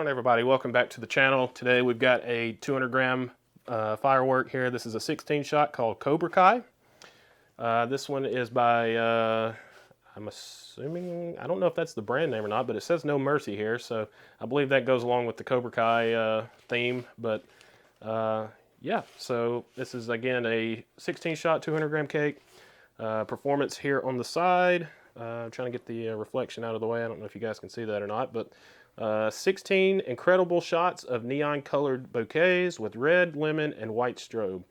everybody, welcome back to the channel. Today we've got a 200 gram firework here. This is a 16 shot called Cobra Kai. This one is by, I'm assuming, I don't know if that's the brand name or not, but it says No Mercy here, so I believe that goes along with the Cobra Kai theme. But yeah, so this is again a 16 shot 200 gram cake. Performance here on the side. I'm trying to get the reflection out of the way. I don't know if you guys can see that or not, but 16 incredible shots of neon colored bouquets with red, lemon, and white strobe.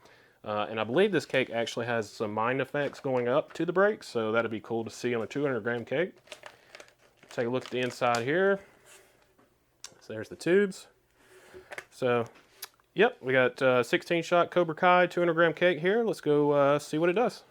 And I believe this cake actually has some mind effects going up to the break, so that'd be cool to see on a 200 gram cake. Take a look at the inside here. So there's the tubes. So, yep, we got 16 shot Cobra Kai 200 gram cake here. Let's go see what it does.